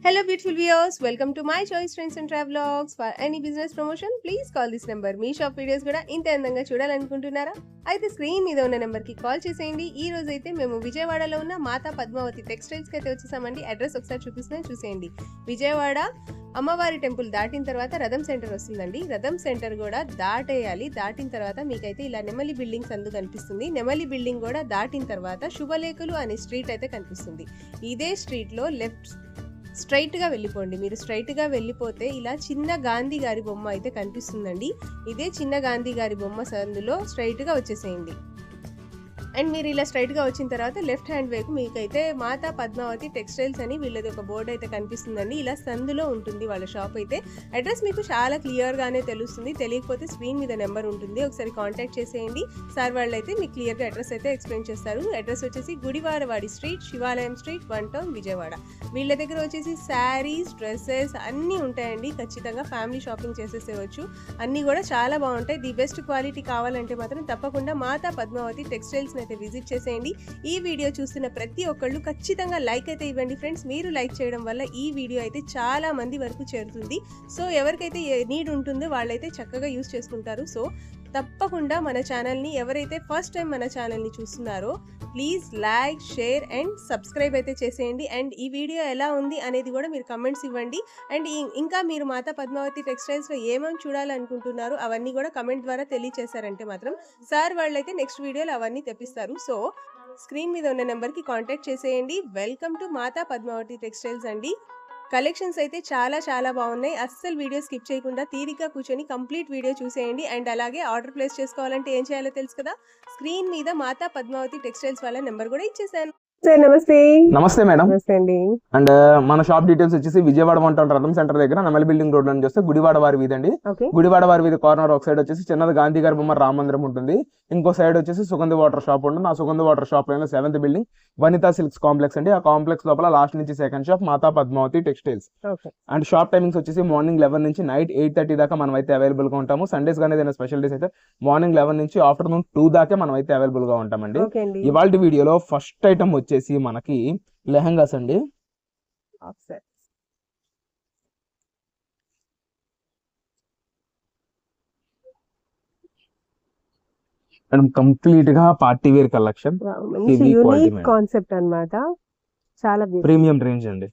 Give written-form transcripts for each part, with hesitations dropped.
Hello beautiful viewers, welcome to my choice trends and travelogs. For any business promotion, please call this number. Me shop videos కూడా ఇంత అందంగా చూడాలనుకుంటున్నారా? అయితే screen మీద ఉన్న number కి call చేసేయండి. ఈ రోజు అయితే మేము విజయవాడలో ఉన్న మాతా పద్మావతి టెక్స్టైల్స్ కి అయితే వచ్చేసామండి. అడ్రస్ ఒకసారి చూపిస్తున్నాను చూసేయండి. విజయవాడ అమ్మవారి టెంపుల్ దాటిన తర్వాత రథం సెంటర్ వస్తుందండి. రథం సెంటర్ కూడా దాటేయాలి. దాటిన తర్వాత మీకైతే ఇలా నెమలి బిల్డింగ్స్ అందు కనిపిస్తుంది. నెమలి బిల్డింగ్ కూడా దాటిన తర్వాత శుభలేఖలు అనే స్ట్రీట్ అయితే కనిపిస్తుంది. ఇదే స్ట్రీట్ లో లెఫ్ట్ స్ట్రైట్గా వెళ్ళిపోండి. మీరు స్ట్రైట్గా వెళ్ళిపోతే ఇలా చిన్న గాంధీ గారి బొమ్మ అయితే కనిపిస్తుందండి. ఇదే చిన్న గాంధీ గారి బొమ్మ సందులో స్ట్రైట్గా వచ్చేసేయండి. అండ్ మీరు ఇలా స్ట్రైట్గా వచ్చిన తర్వాత లెఫ్ట్ హ్యాండ్ వైపు మీకైతే మాతా పద్మావతి టెక్స్టైల్స్ అని వీళ్ళది ఒక బోర్డు అయితే కనిపిస్తుందండి. ఇలా సందులో ఉంటుంది వాళ్ళ షాప్ అయితే. అడ్రస్ మీకు చాలా క్లియర్గానే తెలుస్తుంది. తెలియకపోతే స్క్రీన్ మీద నెంబర్ ఉంటుంది, ఒకసారి కాంటాక్ట్ చేసేయండి. సార్ వాళ్ళు అయితే మీకు క్లియర్గా అడ్రస్ అయితే ఎక్స్ప్లెయిన్ చేస్తారు. అడ్రస్ వచ్చేసి గుడివారవాడి స్ట్రీట్, శివాలయం స్ట్రీట్, 1 టౌన్, విజయవాడ. వీళ్ళ దగ్గర వచ్చేసి శారీస్, డ్రెస్సెస్ అన్నీ ఉంటాయండి. ఖచ్చితంగా ఫ్యామిలీ షాపింగ్ చేసేసేవచ్చు. అన్నీ కూడా చాలా బాగుంటాయి. ది బెస్ట్ క్వాలిటీ కావాలంటే మాత్రం తప్పకుండా మాతా పద్మావతి టెక్స్టైల్స్ అయితే విజిట్ చేసేయండి. ఈ వీడియో చూస్తున్న ప్రతి ఒక్కళ్ళు ఖచ్చితంగా లైక్ అయితే ఇవ్వండి ఫ్రెండ్స్. మీరు లైక్ చేయడం వల్ల ఈ వీడియో అయితే చాలా మంది వరకు చేరుతుంది. సో ఎవరికైతే నీడ్ ఉంటుందో వాళ్ళైతే చక్కగా యూస్ చేసుకుంటారు. సో తప్పకుండా మన ఛానల్ని ఎవరైతే ఫస్ట్ టైం మన ఛానల్ని చూస్తున్నారో please like, share and subscribe అయితే చేసేయండి. అండ్ ఈ వీడియో ఎలా ఉంది అనేది కూడా మీరు కమెంట్స్ ఇవ్వండి. అండ్ ఇంకా మీరు మాతా పద్మావతి టెక్స్టైల్స్లో ఏమేమి చూడాలనుకుంటున్నారో అవన్నీ కూడా కమెంట్ ద్వారా తెలియచేశారంటే మాత్రం సార్ వాళ్ళైతే నెక్స్ట్ వీడియోలో అవన్నీ తెప్పిస్తారు. సో స్క్రీన్ మీద ఉన్న నెంబర్కి కాంటాక్ట్ చేసేయండి. Welcome to Mata Padmavathi textiles అండి. కలెక్షన్స్ అయితే చాలా బాగున్నాయి. అస్సలు వీడియో స్కిప్ చేయకుండా తీరిక కూర్చొని కంప్లీట్ వీడియో చూసేయండి. అండ్ అలాగే ఆర్డర్ ప్లేస్ చేసుకోవాలంటే ఏం చేయాలో తెలుసు కదా, స్క్రీన్ మీద మాతా పద్మావతి టెక్స్టైల్స్ వాళ్ళ నెంబర్ కూడా ఇచ్చేసాను. సార్ నమస్తే. నమస్తే మేడం. నమస్తే అండి. అండ్ మన షాప్ డీటెయిల్స్ వచ్చేసి విజయవాడ 1 టౌన్ రథం సెంటర్ దగ్గర నెమలి బిల్డింగ్ రోడ్ నుంచి వస్తే గుడివాడ వారి వీధి అండి. గుడివాడ వారి వీధి కార్నర్ ఒక సైడ్ వచ్చేసి చిన్నది గాంధీ గారి బొమ్మ రామ మందిరం ఉంటుంది. ఇంకో సైడ్ వచ్చేసి సుగంధి వాటర్ షాప్ ఉంటుంది. ఆ సుగంధి వాటర్ షాప్ పైన 7th building Vanitha silks complex అండి. ఆ కాంప్లెక్స్ లోపల లాస్ట్ నుంచి second shop Mata Padmavathi textiles. And shop timings వచ్చేసి మార్నింగ్ 11 నుంచి నైట్ 8:30 దాకా మనం అయితే అవైలబుల్ గా ఉంటాము. సండేస్ కానీ ఏదైనా స్పెషల్ డేస్ అయితే మార్నింగ్ 11 నుంచి ఆఫ్టర్నూన్ 2 దాకా మనం అయితే అవైలబుల్ గా ఉంటామండి. ఇవాళ వీడియోలో ఫస్ట్ ఐటమ్ వచ్చేసి మనకి లెహంగాస్ అండి. కంప్లీట్ గా పార్టీ వేర్ కలెక్షన్, కాన్సెప్ట్ అన్నమాట. చాలా ప్రీమియం రేంజ్ అండి.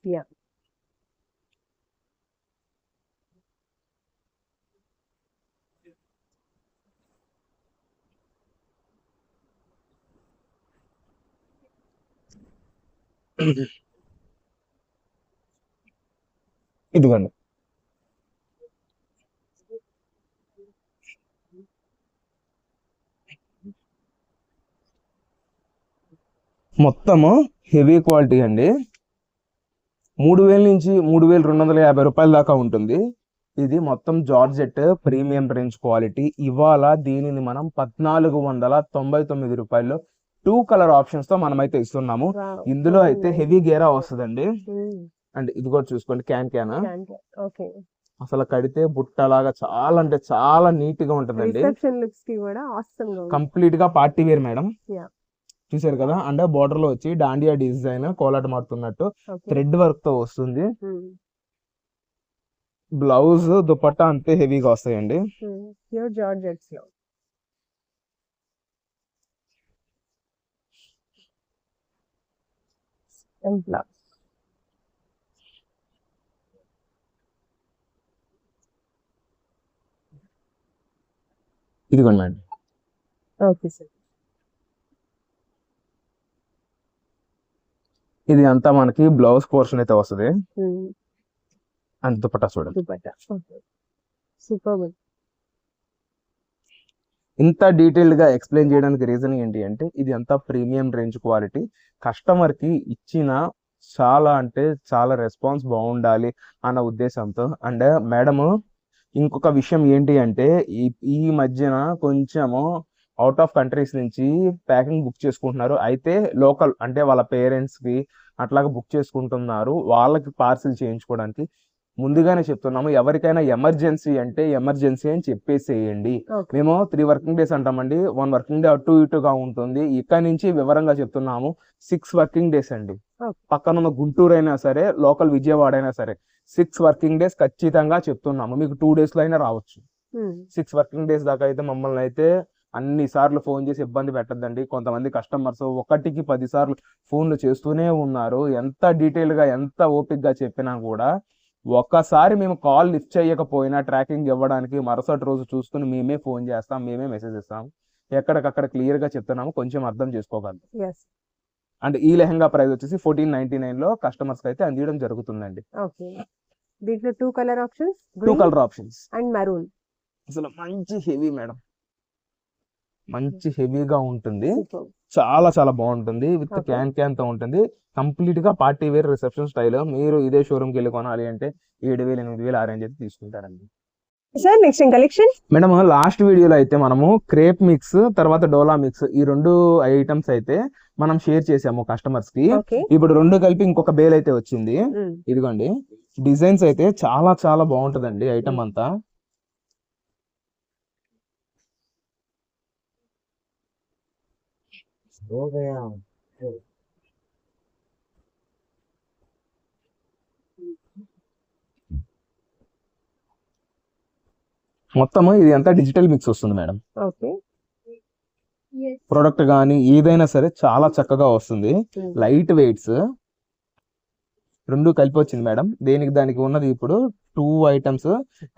ఇదిగోండి, మొత్తము హెవీ క్వాలిటీ అండి. 3000 నుంచి 3250 రూపాయల దాకా ఉంటుంది. ఇది మొత్తం జార్జెట్ ప్రీమియం రేంజ్ క్వాలిటీ. ఇవాళ దీనిని మనం 1499 రూపాయల్లో 2 కలర్ ఆప్షన్స్ తో మనం అయితే ఇస్తున్నాము. ఇందులో అయితే హెవీ గేరా వస్తుందండి. అండ్ ఇది కూడా చూసుకోండి, క్యాన్ అసలు కడితే బుట్టలాగా చాలా అంటే చాలా నీట్ గా ఉంటుందండి. కంప్లీట్ గా పార్టీ వేర్ మేడం. చూసారు కదా. అండ్ బోర్డర్ లో వచ్చి డాండియా డిజైన్ కోలాట మారుతున్నట్టు థ్రెడ్ వర్క్ తో వస్తుంది. బ్లౌజ్ దుపట్టా అంతే హెవీగా వస్తాయండి. ఇదిగోండి మేడం. Okay sir. ఇది అంతా మనకి బ్లౌజ్ పోర్షన్ అయితే వస్తుంది. అండ్ దుపట్టా చూడండి. ఇంత డీటెయిల్డ్ గా ఎక్స్ప్లెయిన్ చేయడానికి రీజన్ ఏంటి అంటే ఇది అంతా ప్రీమియం రేంజ్ క్వాలిటీ. కస్టమర్ కి ఇచ్చిన చాలా అంటే చాలా రెస్పాన్స్ బాగుండాలి అన్న ఉద్దేశంతో. అండ్ మేడం ఇంకొక విషయం ఏంటి అంటే ఈ మధ్యన కొంచెము అవుట్ ఆఫ్ కంట్రీస్ నుంచి ప్యాకింగ్ బుక్ చేసుకుంటున్నారు. అయితే లోకల్ అంటే వాళ్ళ పేరెంట్స్ కి అట్లాగా బుక్ చేసుకుంటున్నారు, వాళ్ళకి పార్సిల్ చేయించుకోవడానికి. ముందుగానే చెప్తున్నాము, ఎవరికైనా ఎమర్జెన్సీ అంటే ఎమర్జెన్సీ అని చెప్పేసేయండి. మేము 3 వర్కింగ్ డేస్ అంటామండి, 1 వర్కింగ్ డే అటు ఇటుగా ఉంటుంది. ఇక్కడ నుంచి వివరంగా చెప్తున్నాము, 6 వర్కింగ్ డేస్ అండి. పక్కన ఉన్న గుంటూరు అయినా సరే, లోకల్ విజయవాడ అయినా సరే 6 వర్కింగ్ డేస్ ఖచ్చితంగా చెప్తున్నాము. మీకు 2 days లో అయినా రావచ్చు. 6 వర్కింగ్ డేస్ దాకా అయితే మమ్మల్ని అయితే అన్ని సార్లు ఫోన్ చేసి ఇబ్బంది పెట్టద్దండి. కొంతమంది కస్టమర్స్ 1కి 10 సార్లు ఫోన్లు చేస్తూనే ఉన్నారు. ఎంత డీటెయిల్ గా ఎంత ఓపిక్ గా చెప్పినా కూడా ఒక్కసారి మేము కాల్ లిఫ్ట్ చేయకపోయినా ట్రాకింగ్ ఇవ్వడానికి మరుసటి రోజు చూసుకుని మేమే ఫోన్ చేస్తాం, మేమే మెసేజ్ ఇస్తాం. ఎక్కడికక్కడ క్లియర్ గా చెప్తున్నాము, కొంచెం అర్థం చేసుకోగలరు. అండ్ ఈ లెహంగా ప్రైస్ వచ్చేసి 1499 లో కస్టమర్స్ కి అయితే అందించడం జరుగుతుందండి. దీంట్లో 2 colour options, 2 colour options and maroon. అసలు మంచి హెవీ మేడం, మంచి హెవీగా ఉంటుంది, చాలా చాలా బాగుంటుంది. విత్ క్యాన్ తో ఉంటుంది. కంప్లీట్ గా పార్టీ వేర్ రిసెప్షన్ స్టైల్. మీరు ఇదే షోరూమ్ కి వెళ్ళి కొనాలి అంటే 7,000 8,000 అరేంజ్ అయితే తీసుకుంటారండి. Sir next collection madam, last వీడియోలో అయితే మనము క్రేప్ మిక్స్ తర్వాత డోలా మిక్స్ ఈ 2 ఐటమ్స్ అయితే మనం షేర్ చేసాము కస్టమర్స్ కి. ఇప్పుడు 2 కలిపి ఇంకొక బేల్ అయితే వచ్చింది. ఇదిగోండి, డిజైన్స్ అయితే చాలా చాలా బాగుంటదండి ఐటమ్ అంతా. మొత్తము ఇది అంతా డిజిటల్ మిక్స్ వస్తుంది మేడం. ప్రొడక్ట్ కానీ ఏదైనా సరే చాలా చక్కగా వస్తుంది. లైట్ వెయిట్స్ 2 కలిపి వచ్చింది మేడం. దానికి ఉన్నది ఇప్పుడు 2 ఐటమ్స్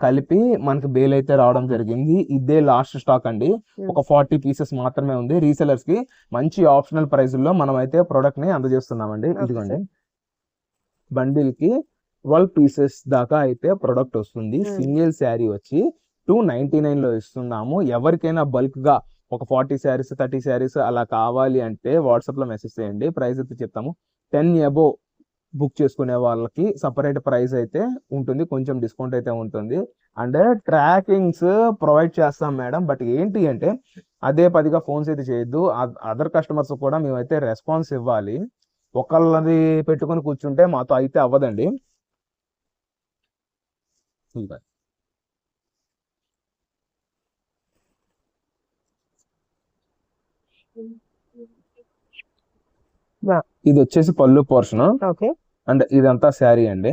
కలిపి మనకి బేల్ అయితే రావడం జరిగింది. ఇదే లాస్ట్ స్టాక్ అండి, ఒక 40 pieces మాత్రమే ఉంది. రీసెలర్స్ కి మంచి ఆప్షనల్ ప్రైస్ లో మనం అయితే ప్రొడక్ట్ ని అందజేస్తున్నామండి. ఇదిగోండి, బండిల్ కి 12 pieces దాకా అయితే ప్రొడక్ట్ వస్తుంది. సింగిల్ శారీ వచ్చి 299 లో ఇస్తున్నాము. ఎవరికైనా బల్క్ గా ఒక 40 sarees 30 sarees అలా కావాలి అంటే వాట్సాప్ లో మెసేజ్ చేయండి, ప్రైస్ అయితే చెప్తాము. 10 above బుక్ చేసుకునే వాళ్ళకి సపరేట్ ప్రైస్ అయితే ఉంటుంది, కొంచెం డిస్కౌంట్ అయితే ఉంటుంది. అండ్ ట్రాకింగ్స్ ప్రొవైడ్ చేస్తాం మేడం. బట్ ఏంటి అంటే అదే పదిగా ఫోన్స్ అయితే చేయొద్దు. అదర్ కస్టమర్స్ కూడా మేమైతే రెస్పాన్స్ ఇవ్వాలి. ఒకళ్ళది పెట్టుకొని కూర్చుంటే మాతో అయితే అవ్వదండి. ఇది వచ్చేసి పళ్ళు పోర్షన్, అండ్ ఇదంతా శారీ అండి.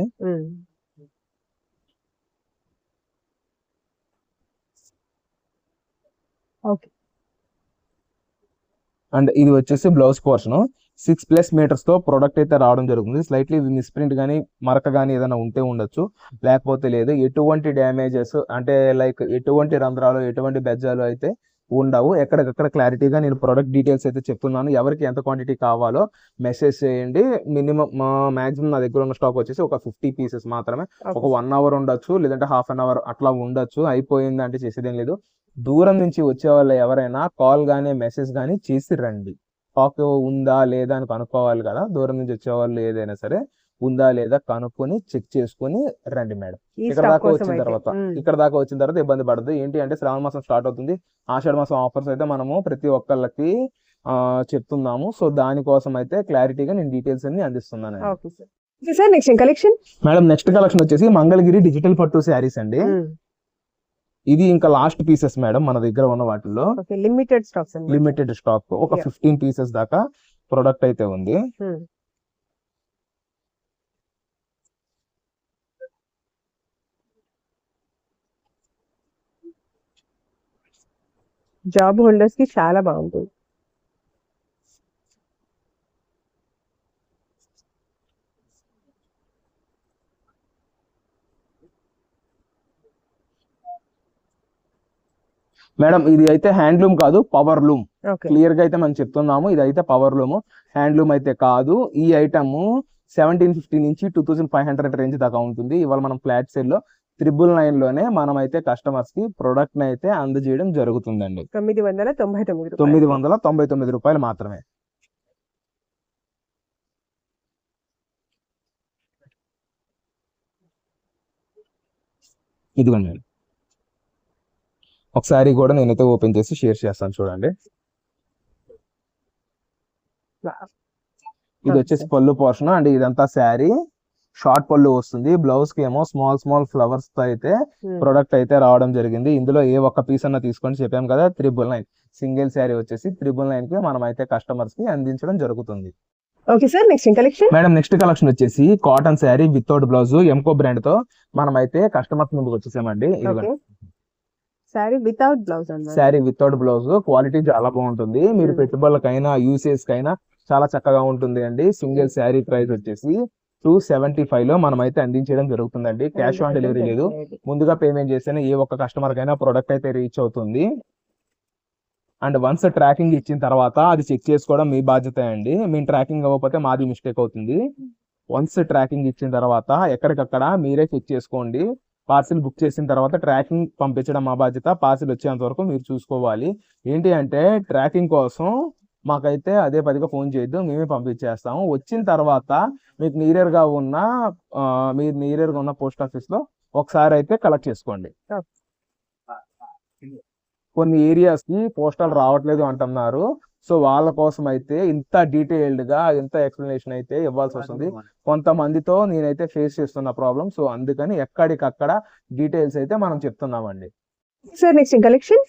అండ్ ఇది వచ్చేసి బ్లౌజ్ పోర్షన్. 6+ meters తో ప్రొడక్ట్ అయితే రావడం జరుగుతుంది. స్లైట్లీ మిస్ప్రింట్ కానీ మరక కానీ ఏదైనా ఉంటే ఉండొచ్చు, లేకపోతే లేదు. ఎటువంటి డ్యామేజెస్ అంటే లైక్ ఎటువంటి రంధ్రాలు ఎటువంటి బెజ్జాలు అయితే ఉండవు. ఎక్కడికక్కడ క్లారిటీగా నేను ప్రొడక్ట్ డీటెయిల్స్ అయితే చెప్తున్నాను. ఎవరికి ఎంత క్వాంటిటీ కావాలో మెసేజ్ చేయండి. మినిమం మాక్సిమం నా దగ్గర ఉన్న స్టాక్ వచ్చేసి ఒక 50 pieces మాత్రమే. ఒక 1 hour ఉండొచ్చు, లేదంటే హాఫ్ అన్ అవర్ అట్లా ఉండొచ్చు. అయిపోయింది అంటే చేసేదేం లేదు. దూరం నుంచి వచ్చే వాళ్ళు ఎవరైనా కాల్ గానీ మెసేజ్ గానీ చేసి రండి. స్టాక్ ఉందా లేదా అని కనుక్కోవాలి కదా. దూరం నుంచి వచ్చే వాళ్ళు ఏదైనా సరే ఉందా లేదా కనుక్కొని చెక్ చేసుకుని రండి మేడం. ఇక్కడ దాకా వచ్చిన తర్వాత ఇబ్బంది పడదు. ఏంటి అంటే శ్రావణ మాసం స్టార్ట్ అవుతుంది, ఆషాఢ మాసం ఆఫర్స్ అయితే మనము ప్రతి ఒక్కళ్ళకి చెప్తున్నాము. సో దానికోసం అయితే క్లారిటీగా నేను డీటెయిల్స్ అన్ని అందిస్తున్నాను. మేడం నెక్స్ట్ కలెక్షన్ వచ్చేసి మంగళగిరి డిజిటల్ పట్టు శారీస్ అండి. ఇది ఇంకా లాస్ట్ పీసెస్ మేడం మన దగ్గర ఉన్న వాటిల్లో. లిమిటెడ్ స్టాక్ ఒక 15 pieces దాకా ప్రొడక్ట్ అయితే ఉంది. జాబ్ హోల్డర్స్ కి చాలా బాగుంటుంది. మేడం ఇది అయితే హ్యాండ్లూమ్ కాదు, పవర్ లూమ్. క్లియర్ గా అయితే మనం చెప్తున్నాము, ఇది అయితే పవర్ లూమ్, హ్యాండ్లూమ్ అయితే కాదు. ఈ ఐటమ్ 1750 నుంచి 2500 రేంజ్ దాకా ఉంటుంది. ఇవాళ మనం ఫ్లాట్ సేల్ లో 999 లోనే మనం అయితే కస్టమర్స్ కి ప్రొడక్ట్ ని అయితే అందజేయడం జరుగుతుందండి. 999 రూపాయలు మాత్రమే. ఇదిగోండి, ఒకసారి కూడా నేనైతే ఓపెన్ చేసి షేర్ చేస్తాను చూడండి. ఇది వచ్చేసి పళ్ళు పోర్షన్ అండ్ ఇదంతా శారీ. షార్ట్ పళ్ళు వస్తుంది. బ్లౌజ్ కి ఏమో స్మాల్ స్మాల్ ఫ్లవర్స్ తో అయితే ప్రొడక్ట్ అయితే రావడం జరిగింది. ఇందులో ఏ ఒక్క పీస్ అన్న తీసుకొని చెప్పాం కదా 999 సింగిల్ శారీ వచ్చేసి 999 కి మనం అయితే కస్టమర్స్ కి అందించడం జరుగుతుంది. Okay sir, next collection. Madam next collection వచ్చేసి కాటన్ శారీ వితౌట్ బ్లౌజ్ ఎంకో బ్రాండ్ తో మనం అయితే కస్టమర్స్ ముందుకు వచ్చేసామండి. శారీ వితౌట్ బ్లౌజ్ అన్నమాట. శారీ వితౌట్ బ్లౌజ్ క్వాలిటీ చాలా బాగుంటుంది. మీరు పెట్టుబడులకైనా యూసేజ్ కైనా చాలా చక్కగా ఉంటుంది అండి. సింగిల్ శారీ ప్రైస్ వచ్చేసి 275 లో మనం అయితే అందించడం జరుగుతుందండి. క్యాష్ ఆన్ డెలివరీ లేదు. ముందుగా పేమెంట్ చేస్తేనే ఏ ఒక్క కస్టమర్ కైనా ప్రొడక్ట్ అయితే రీచ్ అవుతుంది. అండ్ వన్స్ ట్రాకింగ్ ఇచ్చిన తర్వాత అది చెక్ చేసుకోవడం మీ బాధ్యత అండి. మేము ట్రాకింగ్ అవ్వకపోతే మాది మిస్టేక్ అవుతుంది. వన్స్ ట్రాకింగ్ ఇచ్చిన తర్వాత ఎక్కడికక్కడ మీరే చెక్ చేసుకోండి. పార్సిల్ బుక్ చేసిన తర్వాత ట్రాకింగ్ పంపించడం మా బాధ్యత. పార్సిల్ వచ్చేంత వరకు మీరు చూసుకోవాలి. ఏంటి అంటే ట్రాకింగ్ కోసం మాకైతే అదే పదిగా ఫోన్ చేయొద్దు, మేమే పంపించేస్తాము. వచ్చిన తర్వాత మీకు మీరు నియర్ గా ఉన్న పోస్ట్ ఆఫీస్ లో ఒకసారి అయితే కలెక్ట్ చేసుకోండి. కొన్ని ఏరియాస్ కి పోస్టల్ రావట్లేదు అంటున్నారు. సో వాళ్ళ కోసం అయితే ఇంత డీటెయిల్డ్ గా ఇంత ఎక్స్ప్లెనేషన్ అయితే ఇవ్వాల్సి వస్తుంది. కొంతమందితో నేనైతే ఫేస్ చేస్తున్న ప్రాబ్లమ్. సో అందుకని ఎక్కడికక్కడ డీటెయిల్స్ అయితే మనం చెప్తున్నామండి. Sir next collection.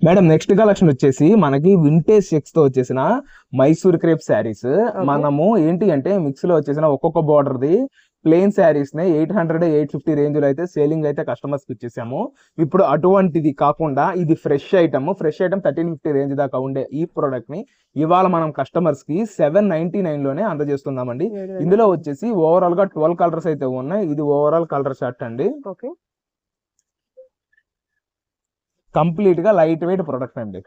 Madam next collection వచ్చేసి మనకి వింటేజ్ చెక్స్ తో వచ్చేసిన మైసూర్ క్రేప్ శారీస్. మనము ఏంటి అంటే మిక్స్ లో వచ్చేసిన ఒక్కొక్క బార్డర్ ది ప్లెయిన్ శారీస్ ని 800 850 రేంజ్ లో అయితే సేలింగ్ అయితే కస్టమర్స్ కి ఇచ్చేసాము. ఇప్పుడు అటువంటిది కాకుండా ఇది ఫ్రెష్ ఐటమ్ 1350 రేంజ్ దాకా ఉండే ఈ ప్రోడక్ట్ ని ఇవాళ మనం కస్టమర్స్ కి 799 లోనే అందజేస్తున్నామండి. ఇందులో వచ్చేసి ఓవరాల్ గా 12 కలర్స్ అయితే ఉన్నాయి. ఇది ఓవరాల్ కలర్ చార్ట్ అండి. కంప్లీట్ గా లైట్ వెయిట్ ప్రొడక్ట్ అండి.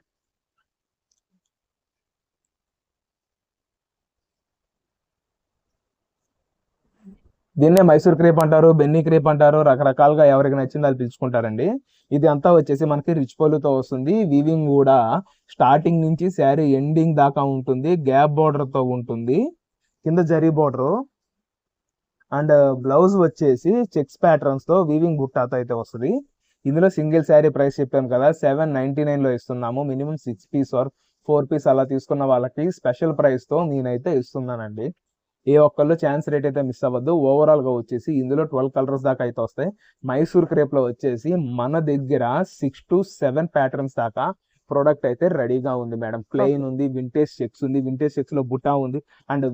దీన్నే మైసూర్ క్రేప్ అంటారు, బెన్నీ క్రేప్ అంటారు, రకరకాలుగా ఎవరికి నచ్చింది అది పిలుచుకుంటారండి. ఇది అంతా వచ్చేసి మనకి రిచ్ పళ్ళుతో వస్తుంది. వీవింగ్ కూడా స్టార్టింగ్ నుంచి శారీ ఎండింగ్ దాకా ఉంటుంది. గ్యాప్ బార్డర్ తో ఉంటుంది. కింద జరీ బార్డర్ అండ్ బ్లౌజ్ వచ్చేసి చెక్స్ ప్యాటర్న్స్ తో వీవింగ్ బుట్టాతో అయితే వస్తుంది. ఇందులో సింగిల్ శారీ ప్రైస్ చెప్పాం కదా 799 లో ఇస్తున్నాము. మినిమం 6 పీస్ ఆర్ 4 పీస్ అలా తీసుకున్న వాళ్ళకి స్పెషల్ ప్రైస్ తో నేనైతే ఇస్తున్నానండి. ఏ ఒక్కళ్ళు ఛాన్స్ రేట్ అయితే మిస్ అవ్వద్దు. ఓవరాల్ గా వచ్చేసి ఇందులో 12 కలర్స్ దాకా అయితే వస్తాయి. మైసూర్ క్రేప్ లో వచ్చేసి మన దగ్గర 6 to 7 ప్యాటర్న్స్ దాకా ప్రోడక్ట్ అయితే రెడీగా ఉంది మేడం. ప్లెయిన్ ఉంది, వింటేజ్ చెక్స్ ఉంది, వింటేజ్ చెక్స్ లో బుట్టా ఉంది అండ్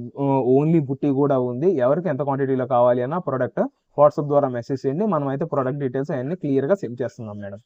ఓన్లీ బుట్టి కూడా ఉంది. ఎవరికి ఎంత క్వాంటిటీలో కావాలి అన్న ప్రోడక్ట్ వాట్సాప్ ద్వారా మెసేజ్ చేయండి. మనం అయితే ప్రోడక్ట్ డీటెయిల్స్ అవన్నీ క్లియర్ గా సెండ్ చేస్తున్నాం మేడం.